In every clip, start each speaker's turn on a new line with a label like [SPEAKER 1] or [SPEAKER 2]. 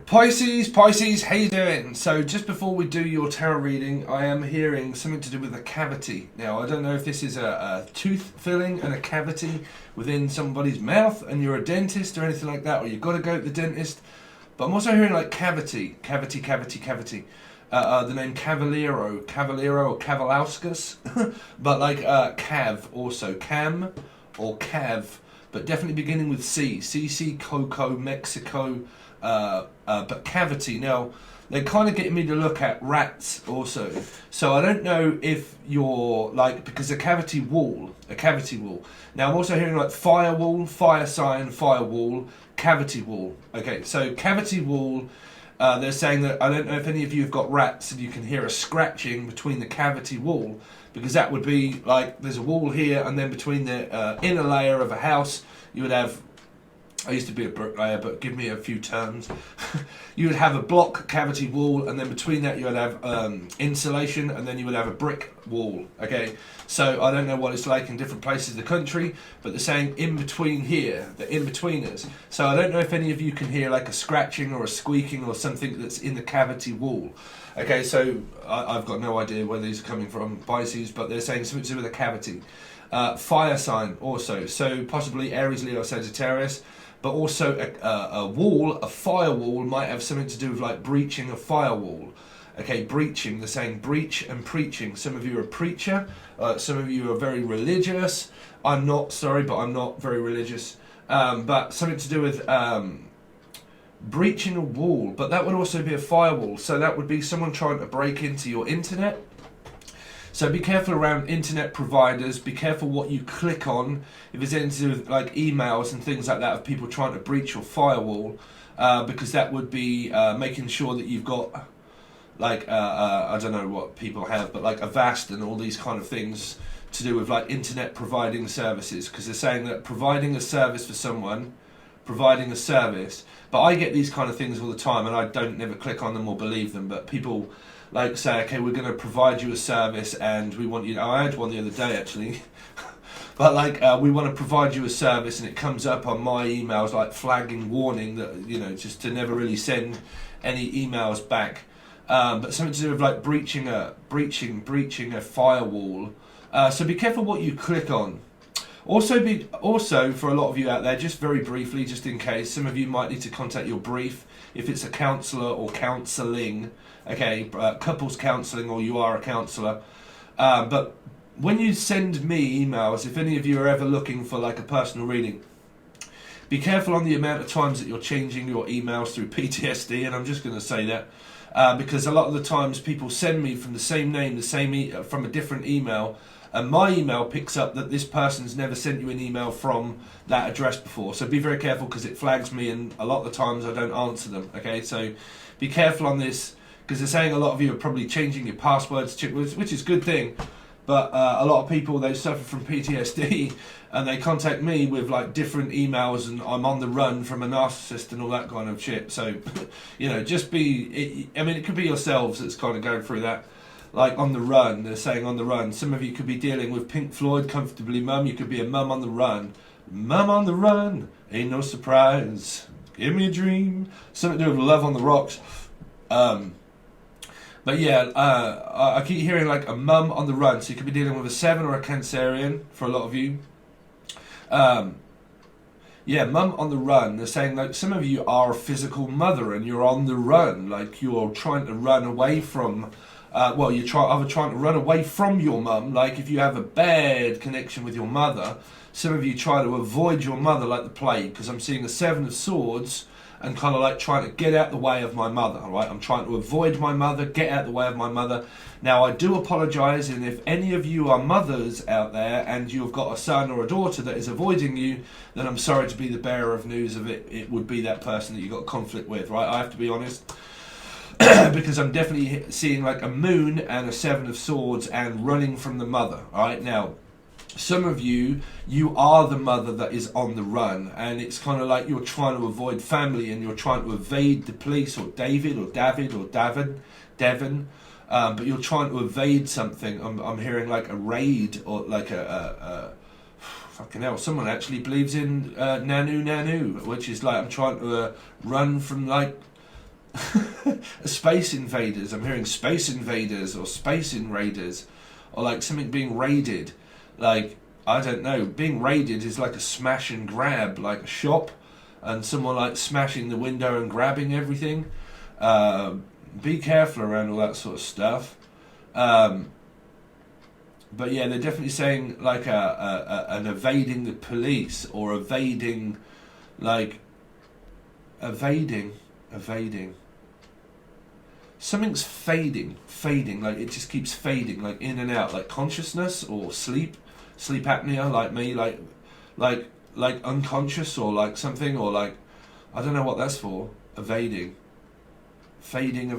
[SPEAKER 1] Pisces, how you doing? So just before we do your tarot reading, I am hearing something to do with a cavity. Now, I don't know if this is a tooth filling and a cavity within somebody's mouth and you're a dentist or anything like that, or you've got to go to the dentist. But I'm also hearing like cavity. The name Cavaliero or Cavalauskas, but like cav also, cam or cav, but definitely beginning with C. CC, Coco, Mexico, but cavity. Now, they're kind of getting me to look at rats also. So I don't know if you're like, because a cavity wall. Now I'm also hearing like firewall, fire sign, firewall, cavity wall. Okay, so cavity wall, they're saying that, I don't know if any of you have got rats and you can hear a scratching between the cavity wall, because that would be like, there's a wall here and then between the inner layer of a house, you would have, I used to be a bricklayer, but give me a few terms. You would have a block cavity wall, and then between that you would have insulation, and then you would have a brick wall. Okay, so I don't know what it's like in different places of the country, but they're saying in between here, the in-betweeners. So I don't know if any of you can hear like a scratching or a squeaking or something that's in the cavity wall. Okay, so I've got no idea where these are coming from, Pisces, but they're saying something to do with a cavity. Fire sign also, so possibly Aries, Leo, Sagittarius. But also a wall, a firewall, might have something to do with like breaching a firewall. Okay, breaching, they're saying breach and preaching. Some of you are a preacher, some of you are very religious. I'm not, sorry, but I'm not very religious. But something to do with breaching a wall, but that would also be a firewall. So that would be someone trying to break into your internet. So be careful around internet providers, be careful what you click on, if it's anything to do with like emails and things like that of people trying to breach your firewall, because that would be making sure that you've got like, I don't know what people have, but like Avast and all these kind of things to do with like internet providing services, because they're saying that providing a service for someone, providing a service, but I get these kind of things all the time and I don't never click on them or believe them, but people like say, okay, we're going to provide you a service and we want you, I had one the other day actually, but like we want to provide you a service, and it comes up on my emails like flagging warning that, you know, just to never really send any emails back, but something to do with like breaching a firewall, so be careful what you click on. Also for a lot of you out there, just very briefly, just in case, some of you might need to contact your brief if it's a counsellor or counselling, okay, couples counselling, or you are a counsellor. But when you send me emails, if any of you are ever looking for like a personal reading, be careful on the amount of times that you're changing your emails through PTSD, and I'm just going to say that because a lot of the times people send me from the same name, from a different email, and my email picks up that this person's never sent you an email from that address before. So be very careful, because it flags me, and a lot of the times I don't answer them. Okay, so be careful on this, because they're saying a lot of you are probably changing your passwords, which is a good thing. But a lot of people, they suffer from PTSD and they contact me with like different emails, and I'm on the run from a narcissist and all that kind of shit. So, you know, just be, I mean, it could be yourselves that's kind of going through that. Like on the run, they're saying on the run. Some of you could be dealing with Pink Floyd, Comfortably Mum. You could be a mum on the run. Mum on the run, ain't no surprise. Give me a dream. Something to do with Love on the Rocks. But yeah, I keep hearing like a mum on the run. So you could be dealing with a 7 or a Cancerian for a lot of you. Yeah, mum on the run. They're saying like some of you are a physical mother and you're on the run. Like you're trying to run away from... you're trying to run away from your mum. Like if you have a bad connection with your mother, some of you try to avoid your mother like the plague, because I'm seeing the 7 of Swords and kind of like trying to get out the way of my mother, all right? I'm trying to avoid my mother, get out the way of my mother. Now, I do apologise, and if any of you are mothers out there and you've got a son or a daughter that is avoiding you, then I'm sorry to be the bearer of news of it. It would be that person that you got conflict with, right? I have to be honest. Because I'm definitely seeing like a moon and a 7 of Swords and running from the mother. All right, now some of you are the mother that is on the run, and it's kind of like you're trying to avoid family and you're trying to evade the police, or David or David or Devon, but you're trying to evade something. I'm hearing like a raid, or like a fucking hell, someone actually believes in Nanu, which is like I'm trying to run from like Space invaders. I'm hearing space invaders or space invaders, or like something being raided. Like, I don't know. Being raided is like a smash and grab, like a shop, and someone like smashing the window and grabbing everything. Be careful around all that sort of stuff. But yeah, they're definitely saying like an evading the police, or evading, like evading. Something's fading, like it just keeps fading, like in and out, like consciousness or sleep apnea, like me, like unconscious, or like something, or like, I don't know what that's for. Evading, fading,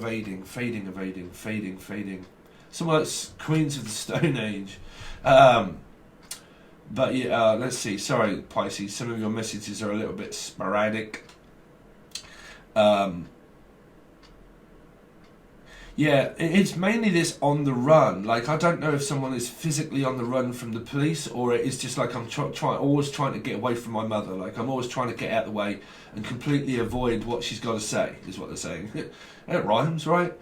[SPEAKER 1] fading. Somewhat like Queens of the Stone Age. But yeah, let's see. Sorry, Pisces, some of your messages are a little bit sporadic. Yeah, it's mainly this on the run. Like, I don't know if someone is physically on the run from the police, or it is just like I'm always trying to get away from my mother. Like, I'm always trying to get out of the way and completely avoid what she's got to say, is what they're saying. It rhymes, right?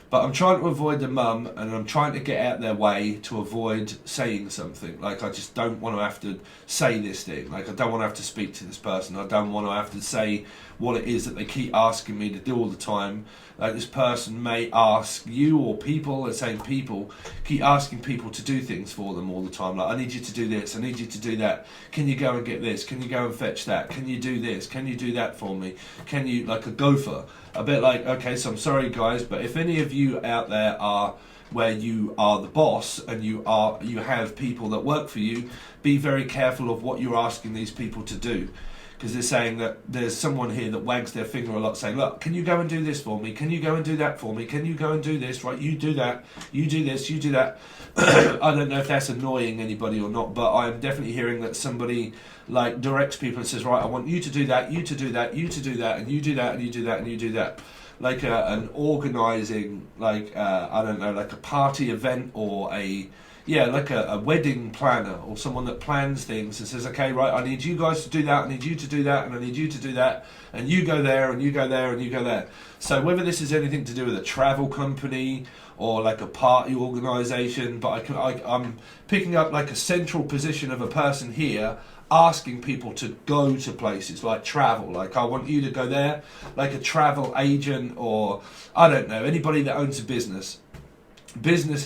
[SPEAKER 1] But I'm trying to avoid the mum, and I'm trying to get out their way to avoid saying something. Like, I just don't want to have to say this thing. Like, I don't want to have to speak to this person. I don't want to have to say what it is that they keep asking me to do all the time. Like, this person may ask you, or people, they're saying people, keep asking people to do things for them all the time. Like, I need you to do this, I need you to do that. Can you go and get this? Can you go and fetch that? Can you do this? Can you do that for me? Can you, like a gopher? A bit like, okay, so I'm sorry guys, but if any of you out there are where you are the boss, and you have people that work for you, be very careful of what you're asking these people to do. Because they're saying that there's someone here that wags their finger a lot, saying, look, can you go and do this for me? Can you go and do that for me? Can you go and do this? Right, you do that, you do this, you do that. I don't know if that's annoying anybody or not, but I'm definitely hearing that somebody like directs people and says, right, I want you to do that, you to do that, you to do that, and you do that, and you do that, and you do that. Like an organising, like, I don't know, like a party event, or like a wedding planner, or someone that plans things and says, okay, right, I need you guys to do that, I need you to do that, and I need you to do that, and you go there, and you go there, and you go there. So whether this is anything to do with a travel company, or like a party organisation, but I'm picking up like a central position of a person here, asking people to go to places, like travel. Like, I want you to go there, like a travel agent, or I don't know, anybody that owns a business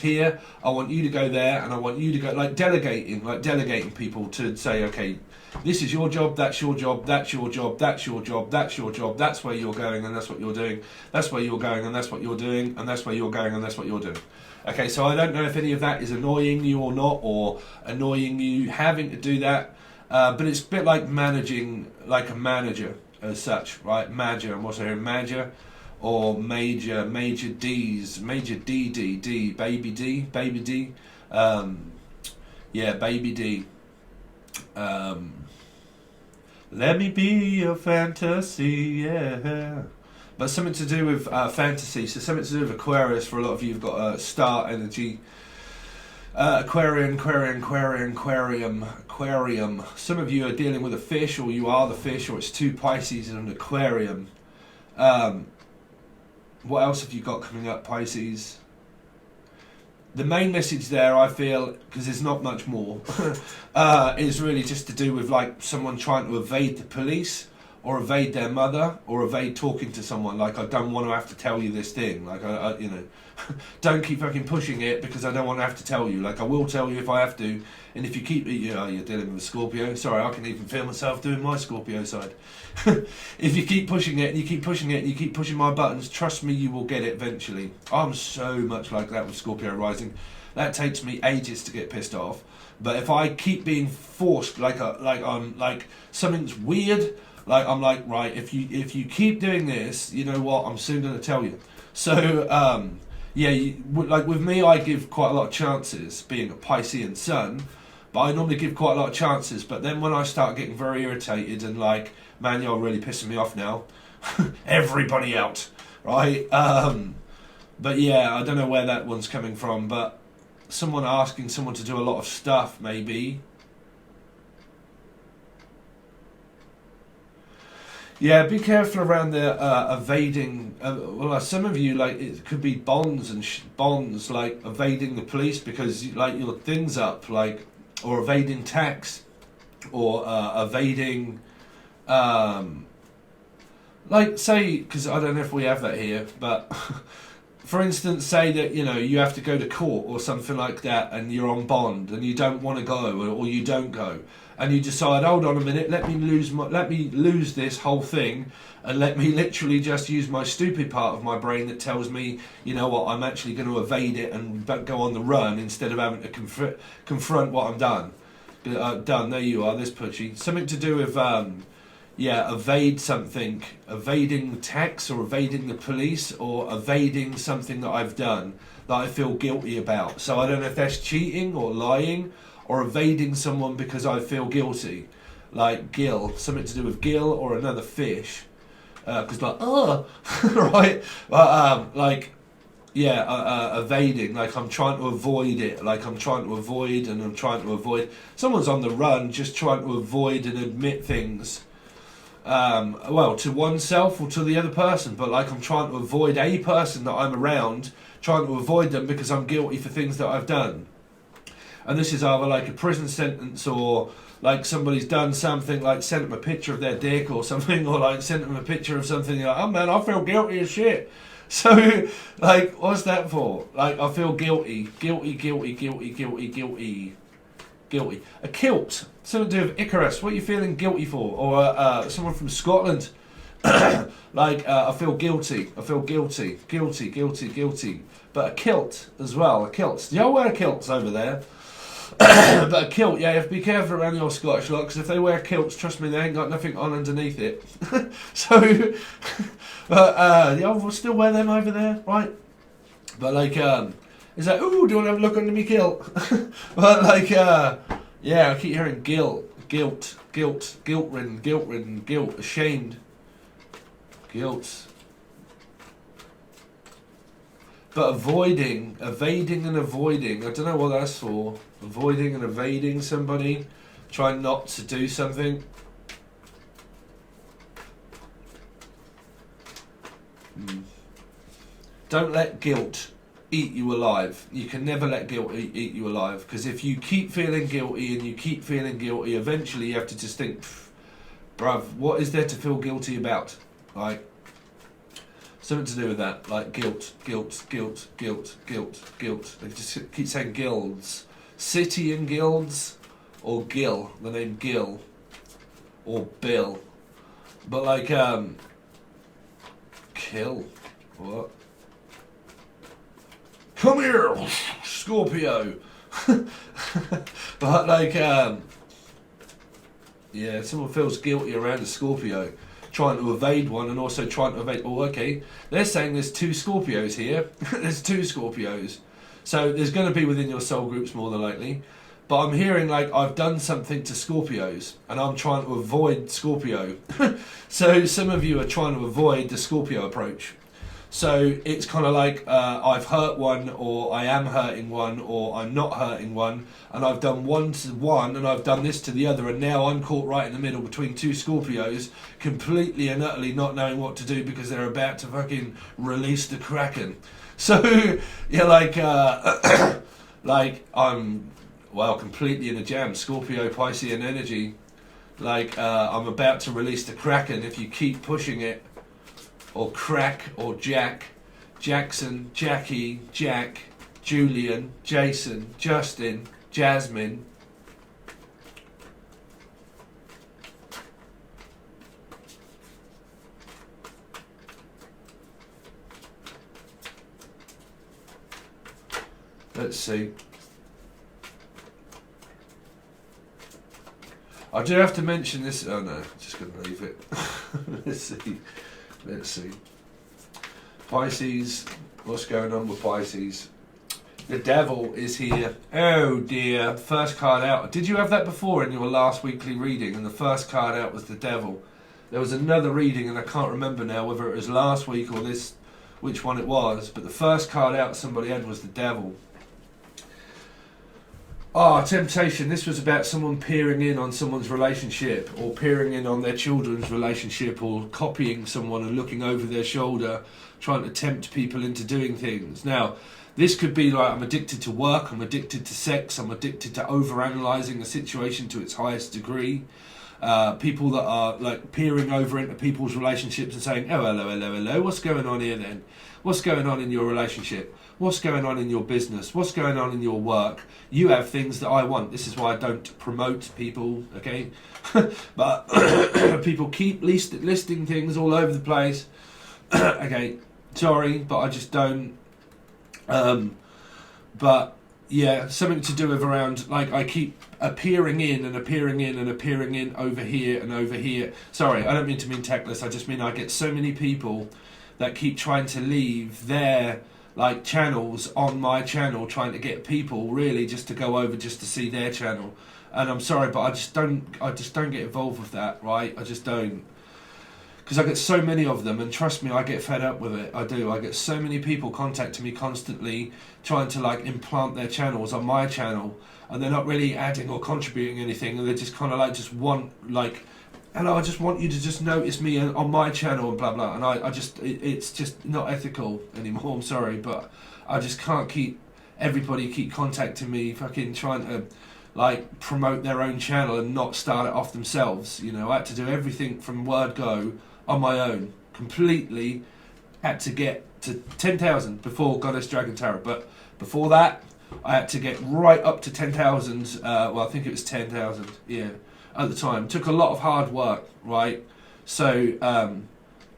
[SPEAKER 1] here, I want you to go there, and I want you to go, like delegating people to say, okay, this is your job, that's your job, that's your job, that's your job, that's your job, that's where you're going, and that's what you're doing, that's where you're going, and that's what you're doing, and that's where you're going, and that's what you're doing. Okay, so I don't know if any of that is annoying you or not, or annoying you having to do that, but it's a bit like managing, like a manager as such, right? Manager, I'm also hearing manager, or major D's, major D, baby D, yeah, baby D. Let me be your fantasy, yeah. But something to do with fantasy, so something to do with Aquarius. For a lot of you, you've got star energy. Aquarium. Some of you are dealing with a fish, or you are the fish, or it's two Pisces and an Aquarium. What else have you got coming up, Pisces? The main message there, I feel, because there's not much more, is really just to do with like someone trying to evade the police, or evade their mother, or evade talking to someone. Like, I don't want to have to tell you this thing. Like, I you know, don't keep fucking pushing it, because I don't want to have to tell you. Like, I will tell you if I have to. And if you keep, you're dealing with a Scorpio. Sorry, I can even feel myself doing my Scorpio side. If you keep pushing it, and you keep pushing it, and you keep pushing my buttons, trust me, you will get it eventually. I'm so much like that with Scorpio rising. That takes me ages to get pissed off. But if I keep being forced, like something's weird, like I'm like, right, if you keep doing this, you know what, I'm soon going to tell you. So like with me, I give quite a lot of chances, being a Piscean sun, but I normally give quite a lot of chances. But then when I start getting very irritated and like, man, you're really pissing me off now, everybody out, right? But yeah, I don't know where that one's coming from, but someone asking someone to do a lot of stuff, maybe. Yeah, be careful around the evading. Well, some of you, like, it could be bonds and bonds, like evading the police because like your thing's up, like, or evading tax, or evading, like, say, because I don't know if we have that here, but for instance, say that you have to go to court or something like that, and you're on bond and you don't want to go, or you don't go. And you decide, hold on a minute, let me lose this whole thing, and let me literally just use my stupid part of my brain that tells me, you know what, I'm actually going to evade it and go on the run instead of having to confront what I'm done. Done. There you are. This putchy. Something to do with evade something, evading tax, or evading the police, or evading something that I've done that I feel guilty about. So I don't know if that's cheating or lying, or evading someone because I feel guilty, like gill, something to do with gill or another fish, because right, evading, like I'm trying to avoid it, like I'm trying to avoid, and I'm trying to avoid. Someone's on the run, just trying to avoid and admit things, to oneself or to the other person, but like I'm trying to avoid a person that I'm around, trying to avoid them because I'm guilty for things that I've done. And this is either like a prison sentence, or like somebody's done something, like sent them a picture of their dick or something, or like sent them a picture of something, like, oh man, I feel guilty as shit. So, like, what's that for? Like, I feel guilty. A kilt, something to do with Icarus. What are you feeling guilty for? Or someone from Scotland. Like, I feel guilty. Guilty. But a kilt as well, a kilt. Do y'all wear kilts over there? But a kilt, yeah, you have to be careful around your Scottish lot, because if they wear kilts, trust me, they ain't got nothing on underneath it. So, but y'all still wear them over there, right? But like, it's like, ooh, do you want to have a look under me kilt? But like, yeah, I keep hearing guilt, guilt-ridden, guilt, ashamed, guilt. But evading and avoiding, I don't know what that's for. Avoiding and evading somebody, trying not to do something. Don't let guilt eat you alive. You can never let guilt eat you alive, because if you keep feeling guilty and you keep feeling guilty, eventually you have to just think, bruv, what is there to feel guilty about? Like, something to do with that, like guilt. They just keep saying guilds. City and guilds, or Gill, the name Gill, or Bill. But like, kill. What? Come here, Scorpio. But like, yeah, someone feels guilty around a Scorpio, trying to evade one, and also trying to evade. Oh, okay. They're saying there's two Scorpios here. There's two Scorpios. So there's going to be within your soul groups more than likely. But I'm hearing like I've done something to Scorpios, and I'm trying to avoid Scorpio. So some of you are trying to avoid the Scorpio approach. So it's kind of like I've hurt one, or I am hurting one, or I'm not hurting one, and I've done one to one, and I've done this to the other, and now I'm caught right in the middle between two Scorpios, completely and utterly not knowing what to do because they're about to fucking release the Kraken. So yeah, like like I'm completely in a jam. Scorpio, Piscean energy. Like I'm about to release the Kraken if you keep pushing it. Or Crack, or Jack, Jackson, Jackie, Jack, Julian, Jason, Justin, Jasmine. Let's see. I do have to mention this. Oh no, just going to leave it. Let's see. Pisces. What's going on with Pisces? The devil is here. Oh dear. First card out. Did you have that before in your last weekly reading? And the first card out was the devil. There was another reading, and I can't remember now whether it was last week or this, which one it was. But the first card out somebody had was the devil. Ah, temptation. This was about someone peering in on someone's relationship, or peering in on their children's relationship, or copying someone and looking over their shoulder, trying to tempt people into doing things. Now, this could be like, I'm addicted to work, I'm addicted to sex, I'm addicted to overanalyzing a situation to its highest degree. People that are like peering over into people's relationships and saying, oh, hello, hello, hello, what's going on here then? What's going on in your relationship? What's going on in your business? What's going on in your work? You have things that I want. This is why I don't promote people, okay? But people keep listing things all over the place. Okay, sorry, but I just don't. But yeah, something to do with around, like, I keep appearing in and appearing in and appearing in over here and over here. Sorry, I don't mean to mean tactless. I just mean I get so many people that keep trying to leave their like channels on my channel, trying to get people really just to go over just to see their channel. And I'm sorry, but I just don't get involved with that, right? I just don't, because I get so many of them, and trust me, I get fed up with it. I do. I get so many people contacting me constantly, trying to like implant their channels on my channel, and they're not really adding or contributing anything, and they just kind of like just want like, hello, I just want you to just notice me on my channel and blah blah. And I just, it's just not ethical anymore. I'm sorry, but I just can't keep everybody keep contacting me, fucking trying to like promote their own channel and not start it off themselves. You know, I had to do everything from word go on my own, completely. Had to get to 10,000 before Goddess Dragon Tarot, but before that, I had to get right up to 10,000. Well, I think it was 10,000. Yeah. At the time, took a lot of hard work, right? So,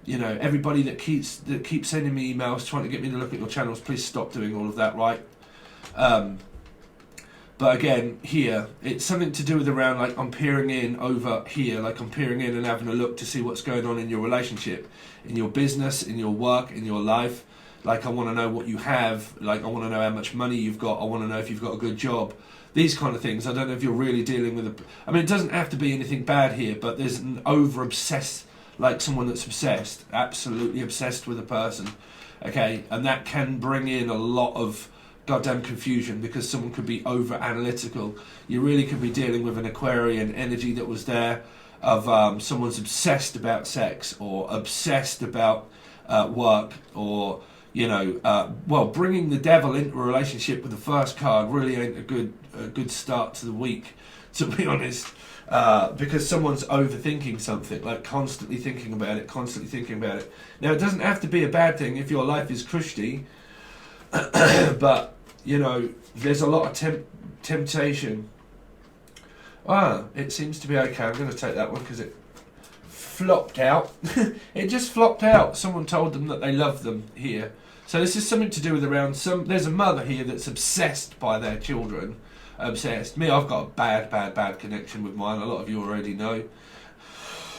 [SPEAKER 1] you know, everybody that keeps sending me emails trying to get me to look at your channels, please stop doing all of that, right? But again, here, it's something to do with around, like, I'm peering in over here, like I'm peering in and having a look to see what's going on in your relationship, in your business, in your work, in your life. Like, I want to know what you have, like, I want to know how much money you've got, I want to know if you've got a good job. These kind of things. I don't know if you're really dealing with I mean, it doesn't have to be anything bad here, but there's an over-obsessed, like someone that's obsessed, absolutely obsessed with a person, okay? And that can bring in a lot of goddamn confusion, because someone could be over-analytical. You really could be dealing with an Aquarian energy that was there, of someone's obsessed about sex, or obsessed about work, or, you know, well, bringing the devil into a relationship with the first card really ain't a good start to the week, to be honest, because someone's overthinking something, like constantly thinking about it. Now, it doesn't have to be a bad thing if your life is cushy, but, you know, there's a lot of temptation. It seems to be okay. I'm going to take that one because it flopped out. It just flopped out. Someone told them that they love them here. So this is something to do with around there's a mother here that's obsessed by their children. Obsessed. Me, I've got a bad connection with mine. A lot of you already know.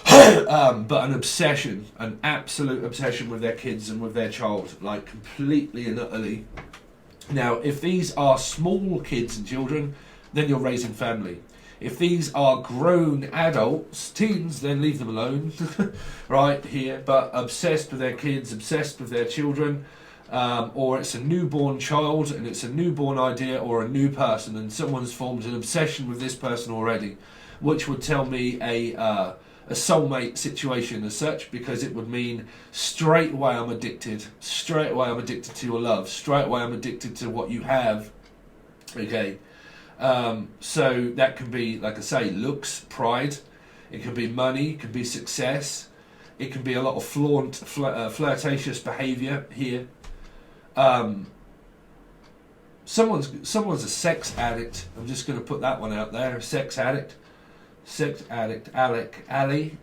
[SPEAKER 1] But an obsession, an absolute obsession with their kids and with their child, like completely and utterly. Now, if these are small kids and children, then you're raising family. If these are grown adults, teens, then leave them alone, right here. But obsessed with their kids, obsessed with their children, or it's a newborn child and it's a newborn idea or a new person, and someone's formed an obsession with this person already, which would tell me a soulmate situation as such, because it would mean straight away I'm addicted. Straight away I'm addicted to your love. Straight away I'm addicted to what you have. Okay. So that can be, like I say, looks, pride. It can be money. It can be success. It can be a lot of flirtatious behaviour here. Someone's a sex addict. I'm just going to put that one out there. A sex addict. Sex addict. Ali.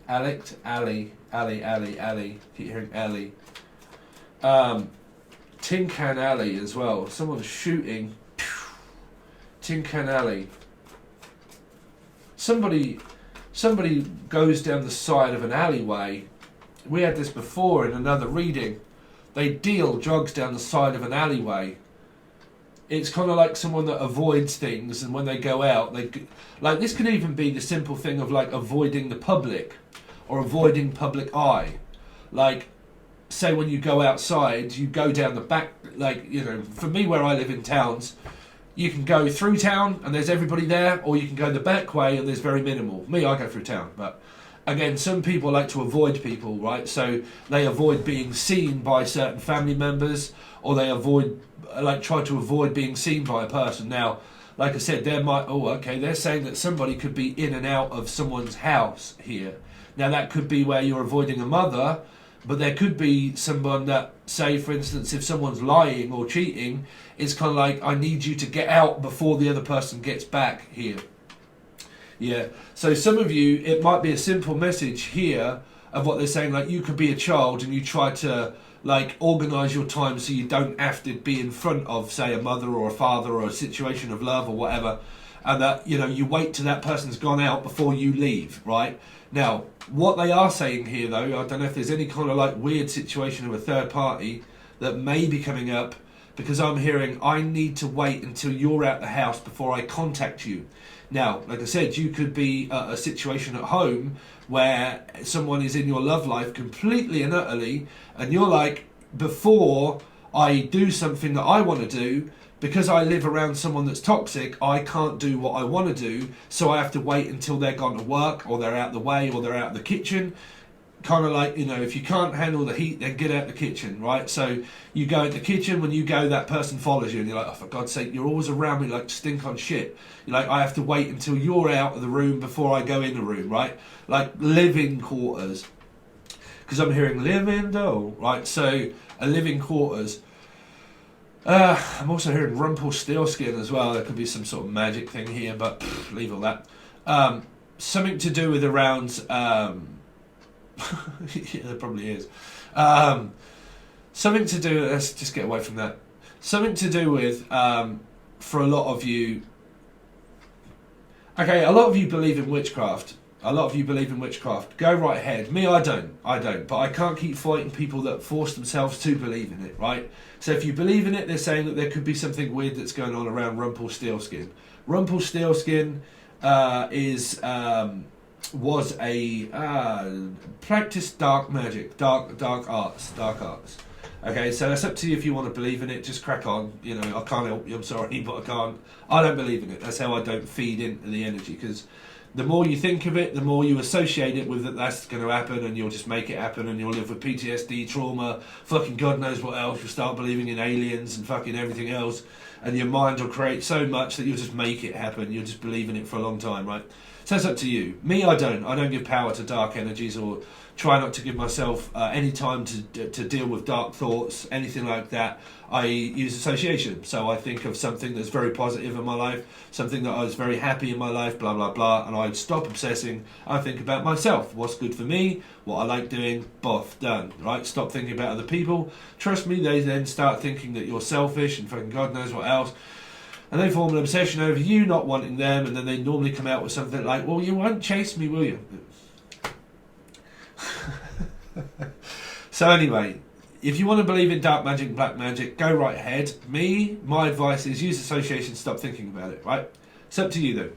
[SPEAKER 1] Keep hearing Ali. Tin Can Alley as well. Someone's shooting. Tin Can Alley. Somebody goes down the side of an alleyway. We had this before in another reading. They deal drugs down the side of an alleyway. It's kind of like someone that avoids things, and when they go out, like this could even be the simple thing of like avoiding the public or avoiding public eye. Like, say when you go outside, you go down the back, like, you know, for me where I live in towns, you can go through town and there's everybody there, or you can go the back way and there's very minimal. Me, I go through town, but again, some people like to avoid people, right? So they avoid being seen by certain family members, or they try to avoid being seen by a person. Now, like I said, they're saying that somebody could be in and out of someone's house here. Now, that could be where you're avoiding a mother, but there could be someone that, say, for instance, if someone's lying or cheating, it's kind of like, I need you to get out before the other person gets back here. Yeah, so some of you, it might be a simple message here of what they're saying, like you could be a child and you try to like organise your time so you don't have to be in front of, say, a mother or a father or a situation of love or whatever, and that, you know, you wait till that person's gone out before you leave, right? Now, what they are saying here, though, I don't know if there's any kind of like weird situation of a third party that may be coming up, because I'm hearing, I need to wait until you're out the house before I contact you. Now, like I said, you could be a situation at home where someone is in your love life completely and utterly, and you're like, before I do something that I want to do, because I live around someone that's toxic, I can't do what I want to do, so I have to wait until they're gone to work, or they're out the way, or they're out of the kitchen. Kind of like, you know, if you can't handle the heat, then get out the kitchen, right? So you go in the kitchen, when you go, that person follows you, and you're like, oh, for God's sake, you're always around me like stink on shit. You're like, I have to wait until you're out of the room before I go in the room, right? Like living quarters. Because I'm hearing living dough, right? So a living quarters. I'm also hearing Rumpelstiltskin as well. There could be some sort of magic thing here, but leave all that. Something to do with around... yeah, there probably is. Something to do... Let's just get away from that. Something to do with, for a lot of you... Okay, a lot of you believe in witchcraft. A lot of you believe in witchcraft. Go right ahead. Me, I don't. But I can't keep fighting people that force themselves to believe in it, right? So if you believe in it, they're saying that there could be something weird that's going on around Rumpelstiltskin. Rumpelstiltskin was a practiced dark magic, dark arts. Okay, so it's up to you if you want to believe in it. Just crack on. You know, I can't help you. I'm sorry, but I can't. I don't believe in it. That's how I don't feed into the energy, because the more you think of it, the more you associate it with that that's going to happen, and you'll just make it happen, and you'll live with PTSD, trauma, fucking God knows what else. You'll start believing in aliens and fucking everything else, and your mind will create so much that you'll just make it happen. You'll just believe in it for a long time, right? So it's up to you. Me, I don't give power to dark energies, or try not to give myself any time to deal with dark thoughts, anything like that. I use association. So I think of something that's very positive in my life, something that I was very happy in my life, blah, blah, blah, and I'd stop obsessing. I think about myself, what's good for me, what I like doing, boff, done, right? Stop thinking about other people. Trust me, they then start thinking that you're selfish and fucking God knows what else. And they form an obsession over you not wanting them, and then they normally come out with something like, well, you won't chase me, will you? So anyway, if you want to believe in dark magic and black magic, go right ahead. Me, my advice is use association, stop thinking about it, right? It's up to you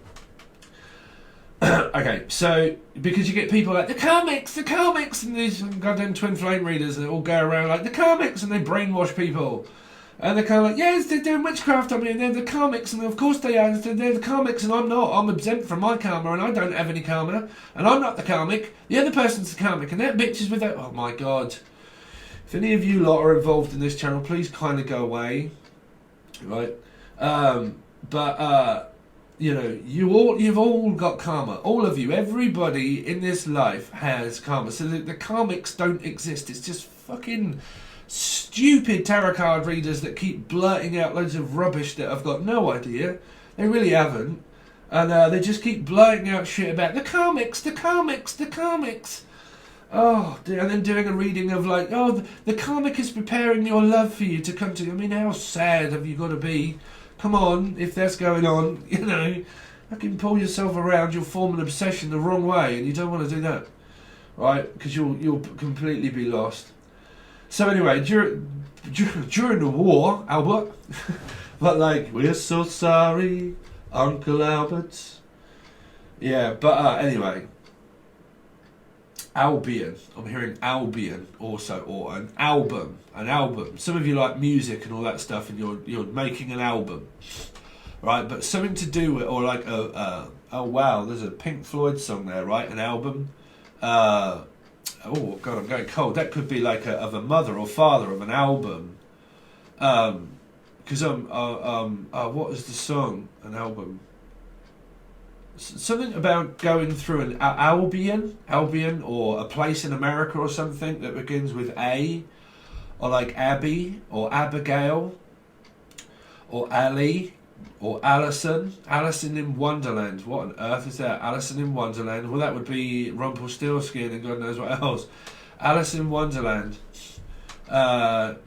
[SPEAKER 1] though. Okay, so because you get people like the karmics, and these goddamn twin flame readers that all go around like the karmics, and they brainwash people. And they're kind of like, yes, they're doing witchcraft on me, and they're the karmics, and of course they are, they're the karmics, and I'm not. I'm exempt from my karma, and I don't have any karma, and I'm not the karmic. The other person's the karmic, and that bitch is with that. Oh my God. If any of you lot are involved in this channel, please kind of go away, right? You know, you've all got karma. All of you, everybody in this life has karma. So the karmics don't exist. It's just fucking stupid tarot card readers that keep blurting out loads of rubbish that I've got no idea. They really haven't. And they just keep blurting out shit about the karmics. Oh, dear. And then doing a reading of like, oh, the karmic is preparing your love for you to come to you. I mean, how sad have you got to be? Come on, if that's going on, you know, I can pull yourself around, you'll form an obsession the wrong way, and you don't want to do that, right? Because you'll completely be lost. So anyway, during the war, Albert, but like, we're so sorry, Uncle Albert. Yeah, but anyway, Albion. I'm hearing Albion also, or an album. Some of you like music and all that stuff, and you're making an album. right? But something to do with, or like oh wow, there's a Pink Floyd song there, right? An album. Oh god, I'm going cold. That could be like of a mother or father of an album. Because what is the song? An album. Something about going through an Albion, or a place in America or something that begins with A, or like Abby, or Abigail, or Ali, or Alison in Wonderland. What on earth is that? Alison in Wonderland. Well, that would be Rumpelstiltskin and God knows what else. Alice in Wonderland. And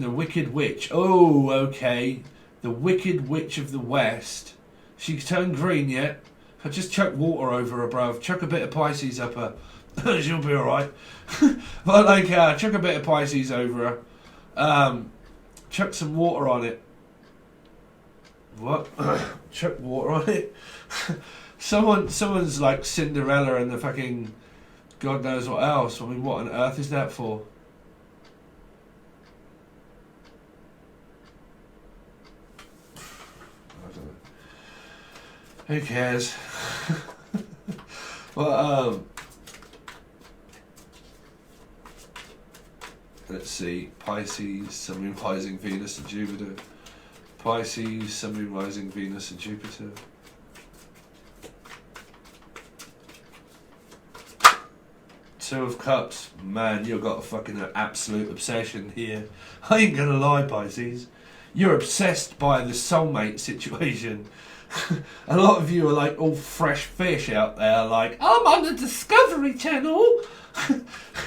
[SPEAKER 1] the Wicked Witch. Oh, okay. The Wicked Witch of the West. She turned green yet? I just chuck water over her, bruv. Chuck a bit of Pisces up her. She'll be alright. But like, chuck a bit of Pisces over her. Chuck some water on it. What? Chuck water on it? Someone's like Cinderella and the fucking God knows what else. I mean, what on earth is that for? Who cares? Well, let's see. Pisces, Sun, Moon, Rising, Venus and Jupiter. Pisces, Sun, Moon, Rising, Venus and Jupiter. Two of Cups. Man, you've got a fucking absolute obsession here. I ain't gonna lie, Pisces. You're obsessed by the soulmate situation. A lot of you are like all fresh fish out there, like, I'm on the Discovery Channel.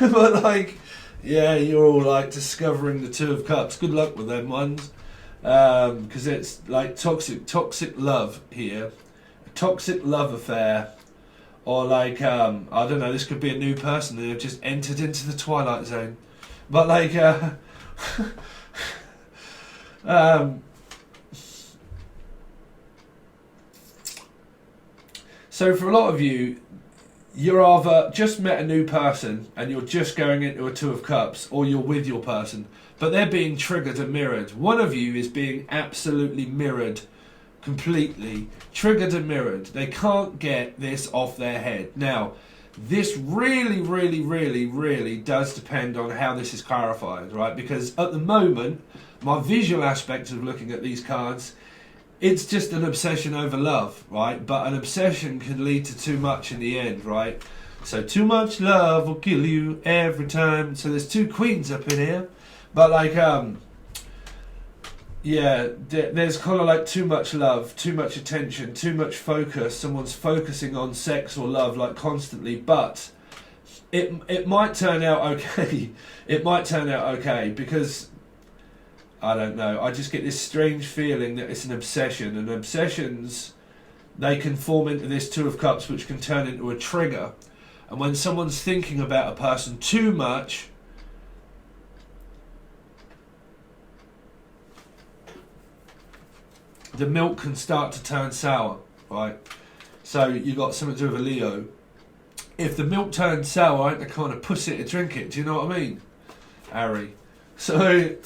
[SPEAKER 1] But like, yeah, you're all like discovering the Two of Cups. Good luck with them ones. Because it's like toxic love here. A toxic love affair. Or like, I don't know, this could be a new person that have just entered into the Twilight Zone. But like, so for a lot of you, you're either just met a new person and you're just going into a Two of Cups, or you're with your person, but they're being triggered and mirrored. One of you is being absolutely mirrored, completely triggered and mirrored. They can't get this off their head. Now, this really, really, really, really does depend on how this is clarified, right? Because at the moment, my visual aspect of looking at these cards, it's just an obsession over love, right? But an obsession can lead to too much in the end, right? So too much love will kill you every time. So there's two queens up in here. But like, yeah, there's kind of like too much love, too much attention, too much focus. Someone's focusing on sex or love like constantly, but it might turn out okay. It might turn out okay because, I don't know, I just get this strange feeling that it's an obsession, and obsessions, they can form into this Two of Cups, which can turn into a trigger. And when someone's thinking about a person too much, the milk can start to turn sour, right? So you got something to do with a Leo. If the milk turns sour, I ain't the kind of pussy to drink it. Do you know what I mean, Harry? So,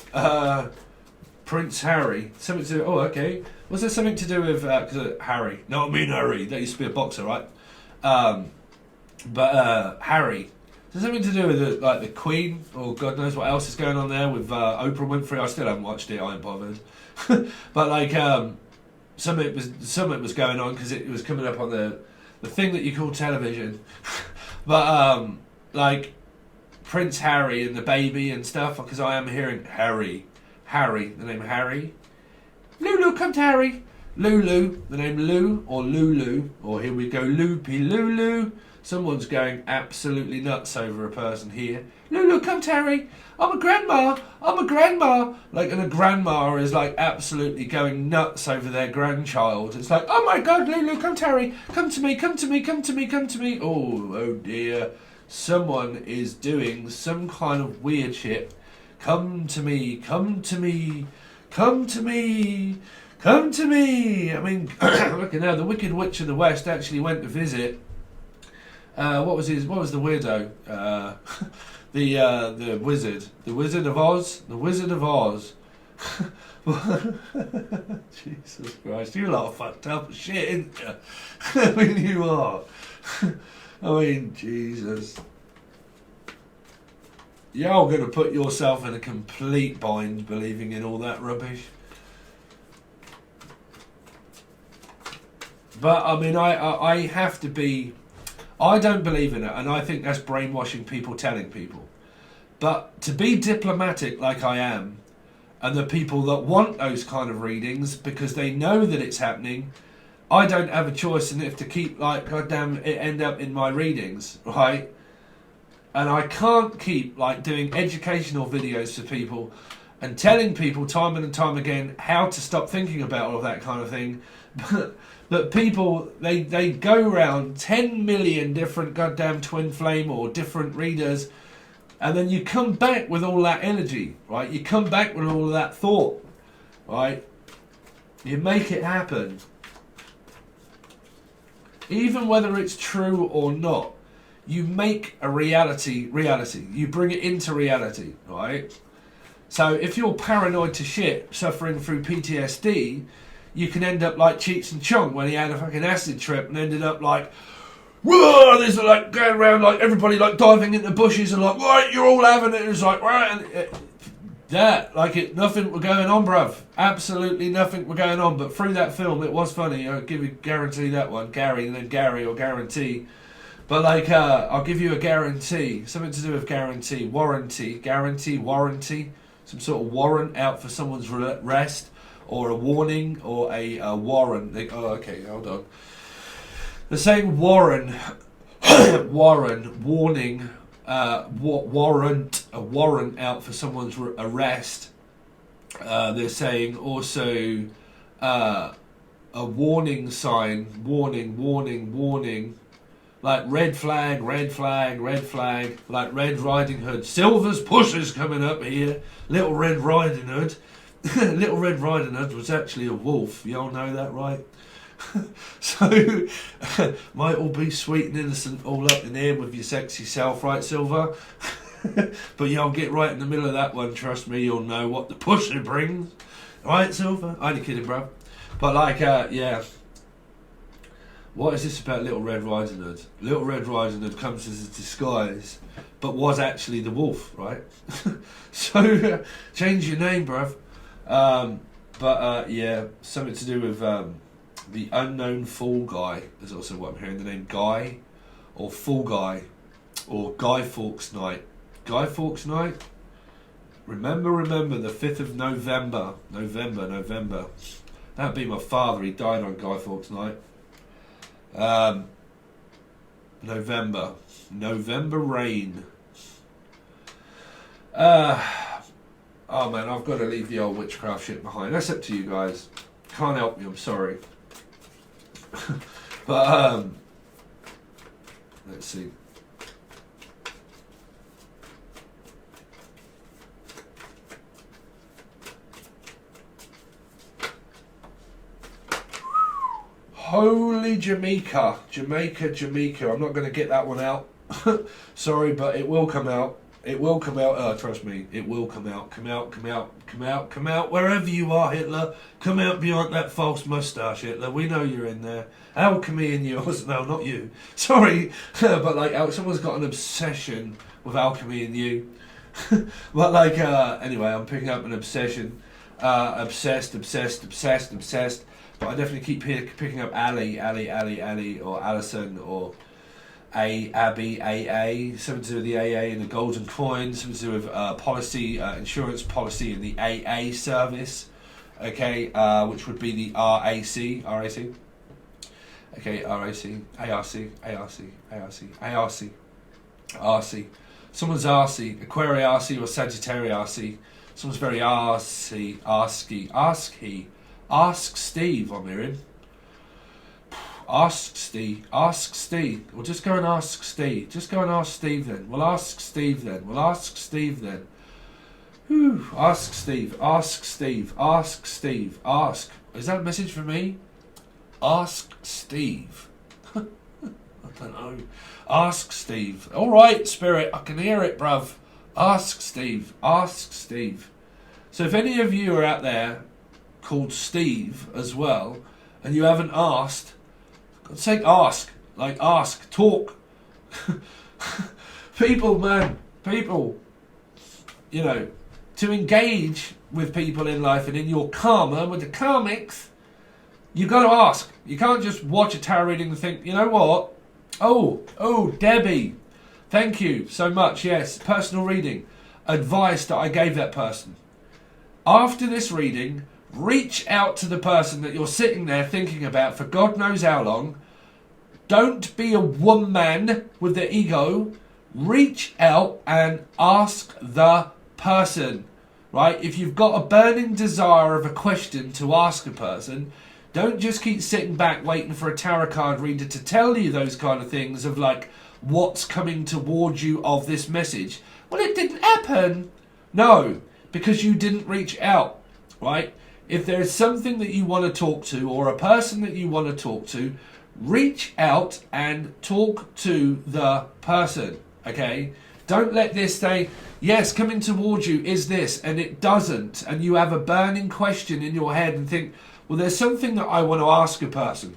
[SPEAKER 1] Prince Harry. Something to do... Oh, okay. Was there something to do with... Harry. No, I mean Harry. That used to be a boxer, right? But Harry. There's something to do with the Queen, or God knows what else is going on there with Oprah Winfrey. I still haven't watched it. I ain't bothered. But like, something was going on because it was coming up on the thing that you call television. But like Prince Harry and the baby and stuff, because I am hearing Harry, the name Harry. Lulu, come to Harry. Lulu, the name Lou, or Lulu, or here we go, Loopy Lulu. Someone's going absolutely nuts over a person here. Lulu, come Terry. I'm a grandma. Like, and a grandma is like absolutely going nuts over their grandchild. It's like, oh my God, Lulu, come Terry. Come to me. Oh dear. Someone is doing some kind of weird shit. Come to me. I mean, look at now, the Wicked Witch of the West actually went to visit. What was the weirdo? The Wizard of Oz. Jesus Christ, you lot are fucked up as shit, ain't you? I mean, you are. I mean, Jesus. You're all going to put yourself in a complete bind believing in all that rubbish. But, I mean, I have to be... I don't believe in it, and I think that's brainwashing people telling people. But to be diplomatic like I am, and the people that want those kind of readings because they know that it's happening, I don't have a choice in it to keep, like, goddamn, it end up in my readings, right? And I can't keep, like, doing educational videos for people and telling people time and time again how to stop thinking about all that kind of thing. But people, they go around 10 million different goddamn twin flame or different readers, and then you come back with all that energy, right? You come back with all of that thought, right? You make it happen. Even whether it's true or not, you make a reality. You bring it into reality, right? So if you're paranoid to shit, suffering through PTSD, you can end up like Cheech and Chong when he had a fucking acid trip and ended up like, whoa, there's like going around like everybody like diving into bushes and like, right, you're all having it. And it's like, right, and nothing were going on, bruv. Absolutely nothing were going on. But through that film, it was funny. I'll give you guarantee that one, Gary, and then Gary or guarantee. But like, I'll give you a guarantee, something to do with guarantee, warranty, some sort of warrant out for someone's rest, or a warning, or a warrant. Okay, hold on. They're saying warrant, warning, warrant, a warrant out for someone's arrest. They're saying also a warning sign, warning. Like red flag, like Red Riding Hood. Silver's Pusher's coming up here. Little Red Riding Hood. Little Red Riding Hood was actually a wolf. Y'all know that, right? So, might all be sweet and innocent all up in here with your sexy self, right, Silver? But y'all get right in the middle of that one, trust me, you'll know what the pusher brings. Right, Silver? I'm only kidding, bro. But like, yeah. What is this about Little Red Riding Hood? Little Red Riding Hood comes as a disguise, but was actually the wolf, right? So, change your name, bruv. Yeah, something to do with the unknown Fall Guy is also what I'm hearing. The name Guy, or Fall Guy, or Guy Fawkes Night. Guy Fawkes Night? Remember, the 5th of November. November. That'd be my father, he died on Guy Fawkes Night. November rain. Oh man, I've got to leave the old witchcraft shit behind. That's up to you guys. Can't help you, I'm sorry. But let's see. Holy Jamaica. I'm not going to get that one out. Sorry, but it will come out. Trust me, it will come out. Come out. Wherever you are, Hitler. Come out behind that false moustache, Hitler. We know you're in there. Alchemy in yours. No, not you. Sorry. But like, someone's got an obsession with alchemy in you. But like, anyway, I'm picking up an obsession. Obsessed. But I definitely keep picking up Ali, or Alison, or Abby, AA, something to do with the AA and the golden coin, something to do with policy, insurance policy and the AA service, okay, which would be the RAC. Okay, RC. Someone's RC, Aquarius RC or Sagittarius RC. Someone's very RC, Ask Steve, I'm hearing. Ask Steve. Or just go and ask Steve. Then. We'll ask Steve then. Whew. Ask Steve. Is that a message for me? Ask Steve. I don't know. Ask Steve. Alright, Spirit, I can hear it, bruv. Ask Steve. So if any of you are out there called Steve as well, and you haven't asked, for God's sake, ask. Like, ask, talk. People, man, people, you know, to engage with people in life and in your karma, with the karmics, you got to ask. You can't just watch a tarot reading and think, you know what? Oh, Debbie, thank you so much. Yes, personal reading. Advice that I gave that person. After this reading, reach out to the person that you're sitting there thinking about for God knows how long. Don't be a woman with the ego. Reach out and ask the person, right? If you've got a burning desire of a question to ask a person, don't just keep sitting back waiting for a tarot card reader to tell you those kind of things of like what's coming towards you of this message. Well, it didn't happen. No, because you didn't reach out, right? If there's something that you want to talk to or a person that you want to talk to, reach out and talk to the person, okay? Don't let this say, yes, coming towards you is this, and it doesn't, and you have a burning question in your head and think, well, there's something that I want to ask a person.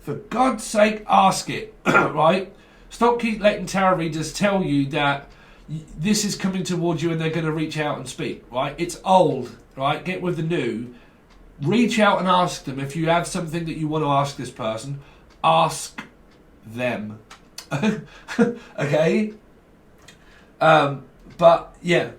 [SPEAKER 1] For God's sake, ask it, right? Stop keep letting tarot readers tell you that this is coming towards you and they're going to reach out and speak, right? It's old, right? Get with the new. Reach out and ask them. If you have something that you want to ask this person, ask them. Okay? But yeah,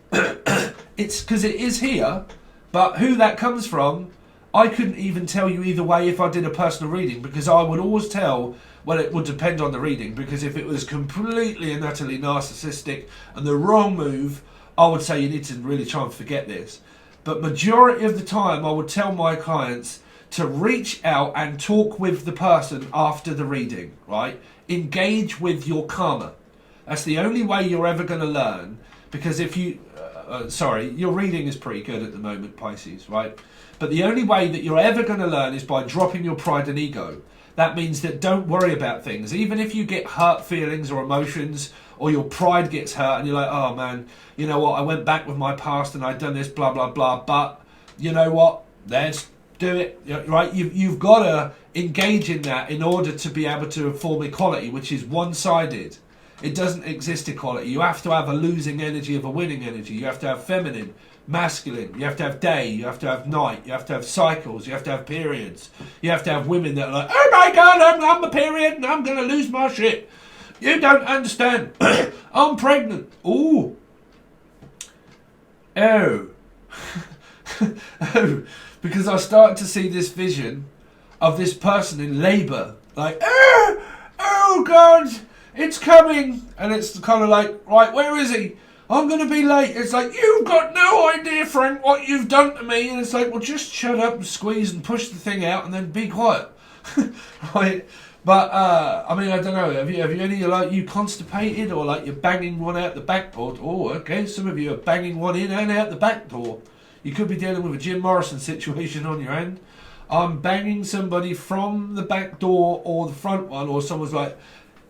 [SPEAKER 1] it's because it is here, but who that comes from, I couldn't even tell you either way if I did a personal reading, because I would always tell, well, it would depend on the reading, because if it was completely and utterly narcissistic and the wrong move, I would say you need to really try and forget this. But majority of the time, I would tell my clients to reach out and talk with the person after the reading, right? Engage with your karma. That's the only way you're ever going to learn, because if you... your reading is pretty good at the moment, Pisces, right? But the only way that you're ever going to learn is by dropping your pride and ego. That means that don't worry about things. Even if you get hurt feelings or emotions, or your pride gets hurt and you're like, oh man, you know what, I went back with my past and I'd done this, blah, blah, blah, but you know what, let's do it, right? You've got to engage in that in order to be able to form equality, which is one-sided. It doesn't exist equality. You have to have a losing energy of a winning energy. You have to have feminine, masculine. You have to have day. You have to have night. You have to have cycles. You have to have periods. You have to have women that are like, oh my God, I'm a period and I'm going to lose my shit. You don't understand. I'm pregnant. Ooh. Oh. Oh. Because I started to see this vision of this person in labour. Like, oh God. It's coming, and it's kind of like, right, where is he? I'm going to be late. It's like, you've got no idea, Frank, what you've done to me. And it's like, well, just shut up and squeeze and push the thing out and then be quiet. Right? But, I mean, I don't know. Have you any, like, you constipated or, like, you're banging one out the back door? Oh, okay, some of you are banging one in and out the back door. You could be dealing with a Jim Morrison situation on your end. I'm banging somebody from the back door or the front one, or someone's like,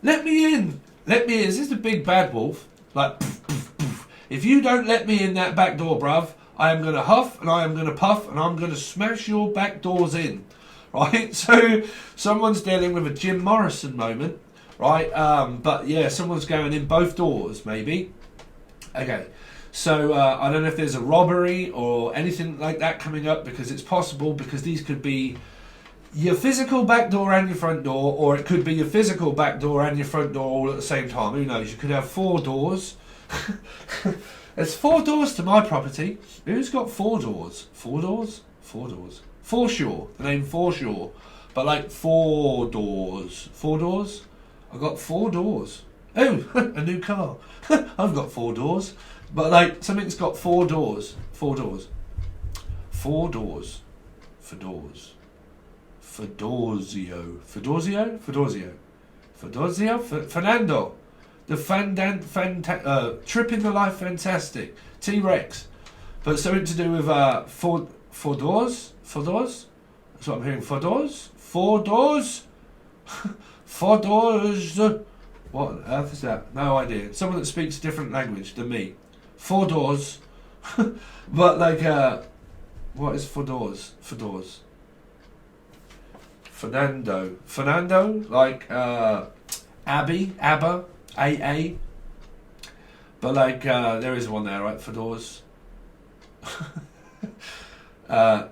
[SPEAKER 1] let me in. Let me in. Is this the big bad wolf? Like, poof, poof, poof. If you don't let me in that back door, bruv, I am going to huff and I am going to puff and I'm going to smash your back doors in. Right? So, someone's dealing with a Jim Morrison moment. Right? But yeah, someone's going in both doors, maybe. Okay. So, I don't know if there's a robbery or anything like that coming up, because it's possible, because these could be your physical back door and your front door, or it could be your physical back door and your front door all at the same time. Who knows? You could have 4 doors. There's 4 doors to my property. Who's got 4 doors? 4 doors? 4 doors. Foreshore. The name Foreshore. But like 4 doors. 4 doors? I've got 4 doors. Oh, a new car. I've got 4 doors. But like, something's got 4 doors. 4 doors. 4 doors. For doors. Fedozio. Fedozio? Fedozio. Fedozio? Fernando. The Trip in the Life Fantastic. T-Rex. But something to do with four doors? That's what I'm hearing. 4 doors? 4 doors? 4 doors. What on earth is that? No idea. Someone that speaks a different language than me. 4 doors. But like, What is Fedors? Fedors. Fernando. Fernando? Like Abby? Abba? AA? But like, there is one there, right? Fedors.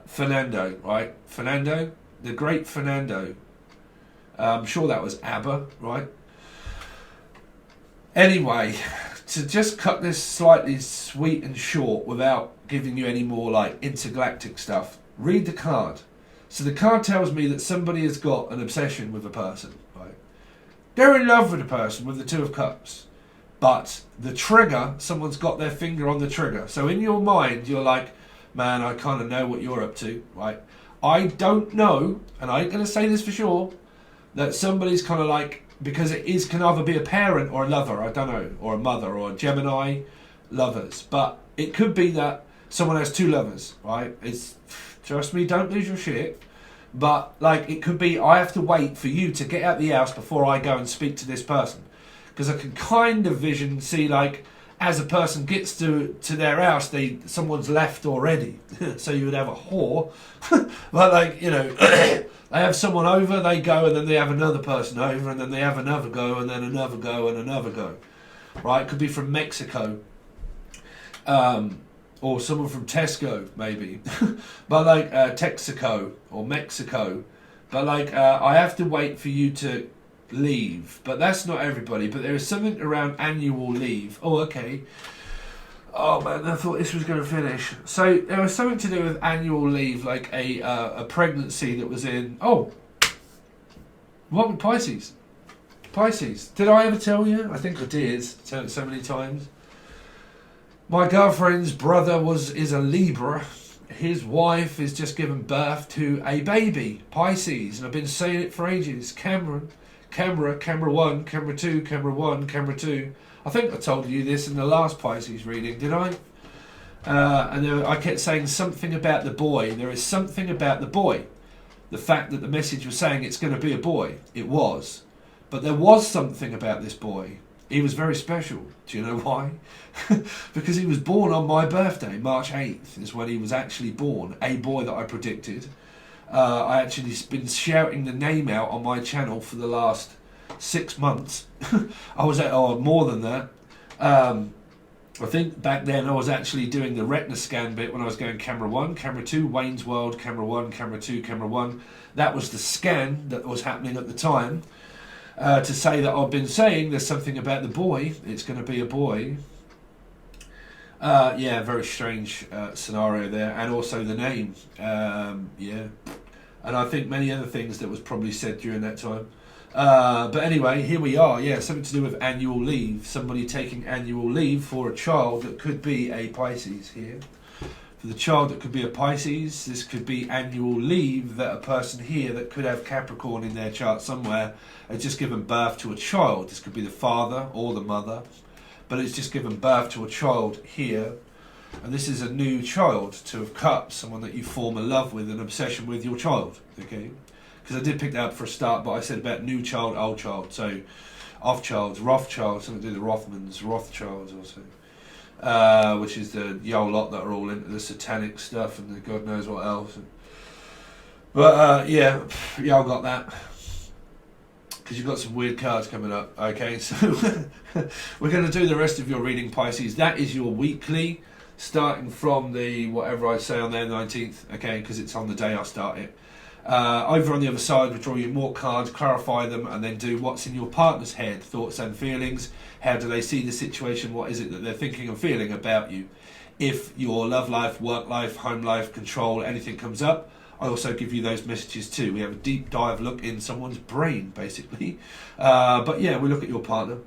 [SPEAKER 1] Fernando, right? Fernando? The great Fernando. I'm sure that was ABBA, right? Anyway, to just cut this slightly sweet and short without giving you any more like intergalactic stuff, read the card. So the card tells me that somebody has got an obsession with a person, right? They're in love with a person with the Two of Cups. But the trigger, someone's got their finger on the trigger. So in your mind, you're like, man, I kind of know what you're up to, right? I don't know, and I ain't going to say this for sure, that somebody's kind of like, because it can either be a parent or a lover, I don't know, or a mother or a Gemini lovers. But it could be that someone has two lovers, right? It's, trust me, don't lose your shit. But like, it could be, I have to wait for you to get out the house before I go and speak to this person. Because I can kind of see like, as a person gets to their house, someone's left already. So you would have a whore. But like, you know, they have someone over, they go, and then they have another person over, and then they have another go, and then another go, and another go. Right? Could be from Mexico. Or someone from Tesco, maybe. But like, Texaco or Mexico. But like, I have to wait for you to leave, but that's not everybody. But there is something around annual leave. Oh, okay. Oh man, I thought this was going to finish. So there was something to do with annual leave, like a pregnancy that was in. Oh, what with Pisces? Pisces. Did I ever tell you? I think I did. Tell it so many times. My girlfriend's brother is a Libra. His wife is just given birth to a baby, Pisces, and I've been saying it for ages. Camera 1, camera 2, camera 1, camera 2. I think I told you this in the last Pisces reading, did I? And I kept saying something about the boy. There is something about the boy. The fact that the message was saying it's going to be a boy. It was. But there was something about this boy. He was very special. Do you know why? Because he was born on my birthday. March 8th is when he was actually born. A boy that I predicted. I actually been shouting the name out on my channel for the last 6 months. I was at, more than that. I think back then I was actually doing the retina scan bit when I was going camera 1, camera 2, Wayne's World, camera 1, camera 2, camera 1. That was the scan that was happening at the time. To say that I've been saying there's something about the boy. It's going to be a boy. Yeah, very strange scenario there, and also the name. Yeah, and I think many other things that was probably said during that time. But anyway, here we are. Yeah, something to do with annual leave. Somebody taking annual leave for a child that could be a Pisces here. For the child that could be a Pisces, this could be annual leave that a person here that could have Capricorn in their chart somewhere has just given birth to a child. This could be the father or the mother. But it's just given birth to a child here, and this is a new child, Two of Cups, someone that you form a love with, an obsession with your child, okay? Because I did pick that up for a start, but I said about new child, old child, so Rothschilds, something to do with the Rothmans, Rothschilds also, which is the old lot that are all into the satanic stuff and the God knows what else. But yeah, y'all got that. Because you've got some weird cards coming up. Okay, so we're going to do the rest of your reading, Pisces. That is your weekly, starting from the, whatever I say on there, 19th, okay, because it's on the day I start it. Over on the other side, we draw you more cards, clarify them, and then do what's in your partner's head, thoughts and feelings. How do they see the situation? What is it that they're thinking and feeling about you? If your love life, work life, home life, control, anything comes up, I also give you those messages too. We have a deep dive look in someone's brain, basically. But yeah, we look at your partner.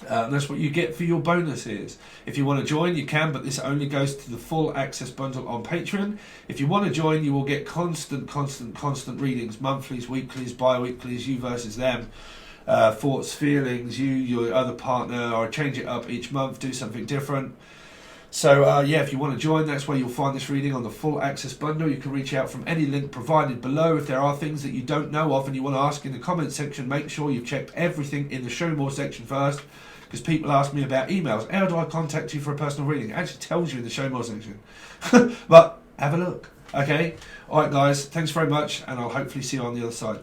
[SPEAKER 1] And that's what you get for your bonuses. If you want to join, you can, but this only goes to the full access bundle on Patreon. If you want to join, you will get constant readings, monthlies, weeklies, bi-weeklies, you versus them, thoughts, feelings, you, your other partner, or change it up each month, do something different. So yeah, if you want to join, that's where you'll find this reading on the full access bundle. You can reach out from any link provided below. If there are things that you don't know of and you want to ask in the comment section, make sure you've checked everything in the show more section first, because people ask me about emails. How do I contact you for a personal reading? It actually tells you in the show more section. But have a look. Okay? Alright guys, thanks very much, and I'll hopefully see you on the other side.